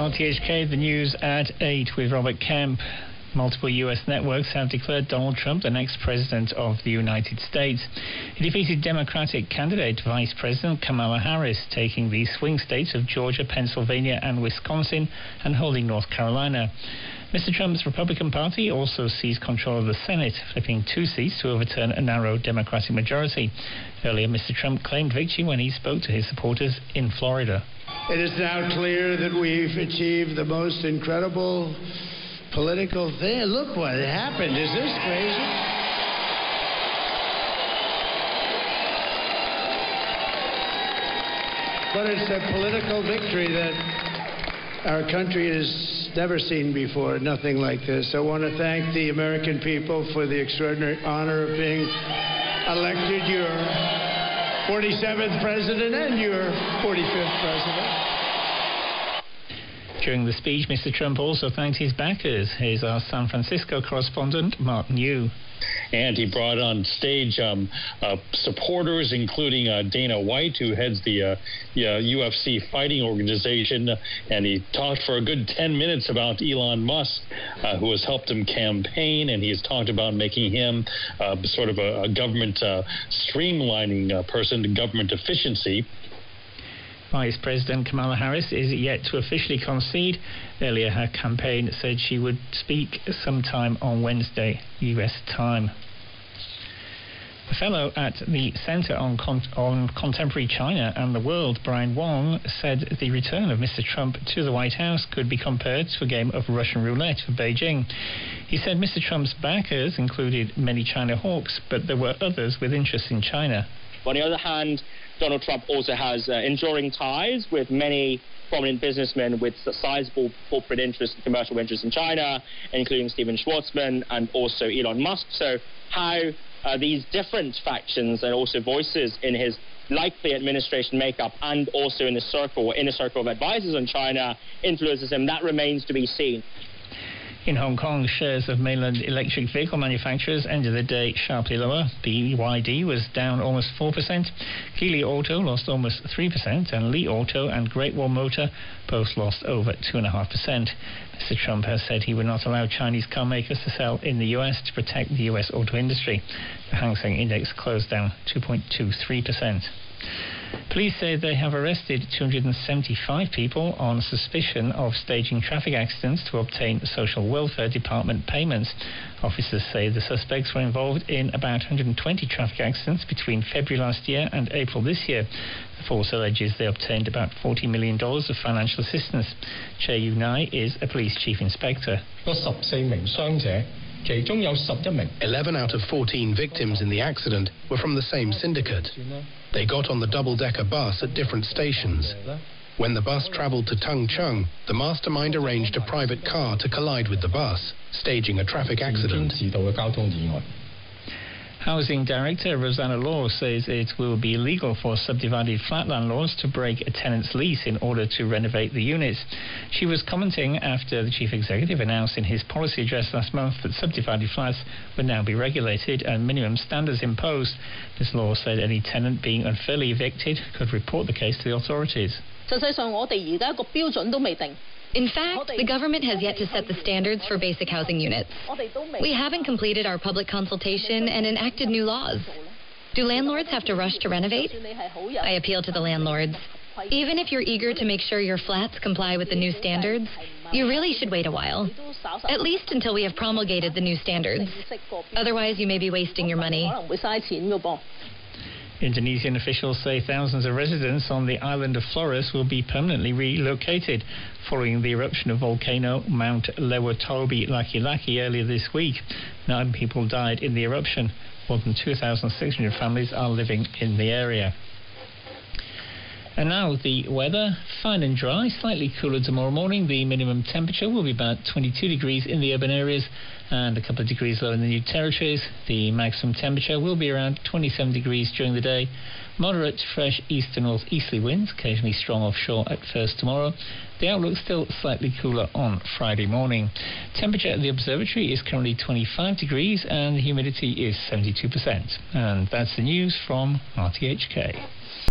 RTHK, the news at 8 with Robert Kemp. Multiple U.S. networks have declared Donald Trump the next president of the United States. He defeated Democratic candidate Vice President Kamala Harris, taking the swing states of Georgia, Pennsylvania and Wisconsin and holding North Carolina. Mr. Trump's Republican Party also seized control of the Senate, flipping 2 seats to overturn a narrow Democratic majority. Earlier, Mr. Trump claimed victory when he spoke to his supporters in Florida. It is now clear that we've achieved the most incredible political thing. Look what happened. Is this crazy? But it's a political victory that our country has never seen before, nothing like this. I want to thank the American people for the extraordinary honor of being elected your 47th president and your 45th president. During the speech, Mr. Trump also thanked his backers. Here's our San Francisco correspondent, Mark New. And he brought on stage supporters, including Dana White, who heads the UFC fighting organization. And he talked for a good 10 minutes about Elon Musk, who has helped him campaign. And he has talked about making him sort of a government streamlining person, government efficiency. Vice President Kamala Harris is yet to officially concede. Earlier, her campaign said she would speak sometime on Wednesday, U.S. time. A fellow at the Center on Contemporary China and the World, Brian Wong, said the return of Mr. Trump to the White House could be compared to a game of Russian roulette for Beijing. He said Mr. Trump's backers included many China hawks, but there were others with interest in China. On the other hand, Donald Trump also has enduring ties with many prominent businessmen with sizable corporate interests and commercial interests in China, including Steven Schwartzman and also Elon Musk. So how these different factions and also voices in his likely administration makeup and also in the inner circle of advisors on China influences him, that remains to be seen. In Hong Kong, shares of mainland electric vehicle manufacturers ended the day sharply lower. BYD was down almost 4%. Geely Auto lost almost 3%, and Li Auto and Great Wall Motor both lost over 2.5%. Mr. Trump has said he would not allow Chinese car makers to sell in the U.S. to protect the U.S. auto industry. The Hang Seng Index closed down 2.23%. Police say they have arrested 275 people on suspicion of staging traffic accidents to obtain Social Welfare Department payments. Officers say the suspects were involved in about 120 traffic accidents between February last year and April this year. The force alleges they obtained about $40 million of financial assistance. Che Yu-Nai is a police chief inspector. 11 out of 14 victims in the accident were from the same syndicate. They got on the double-decker bus at different stations. When the bus travelled to Tung Chung, the mastermind arranged a private car to collide with the bus, staging a traffic accident. Housing Director Rosanna Law says it will be illegal for subdivided flat landlords to break a tenant's lease in order to renovate the units. She was commenting after the Chief Executive announced in his policy address last month that subdivided flats would now be regulated and minimum standards imposed. Ms. Law said any tenant being unfairly evicted could report the case to the authorities. In fact, the government has yet to set the standards for basic housing units. We haven't completed our public consultation and enacted new laws. Do landlords have to rush to renovate? I appeal to the landlords. Even if you're eager to make sure your flats comply with the new standards, you really should wait a while. At least until we have promulgated the new standards. Otherwise, you may be wasting your money. Indonesian officials say thousands of residents on the island of Flores will be permanently relocated following the eruption of volcano Mount Lewatobi Laki-Laki earlier this week. 9 people died in the eruption. More than 2,600 families are living in the area. And now the weather, fine and dry, slightly cooler tomorrow morning. The minimum temperature will be about 22 degrees in the urban areas and a couple of degrees lower in the New Territories. The maximum temperature will be around 27 degrees during the day. Moderate to fresh east to northeasterly winds, occasionally strong offshore at first tomorrow. The outlook still slightly cooler on Friday morning. Temperature at the observatory is currently 25 degrees and the humidity is 72%. And that's the news from RTHK.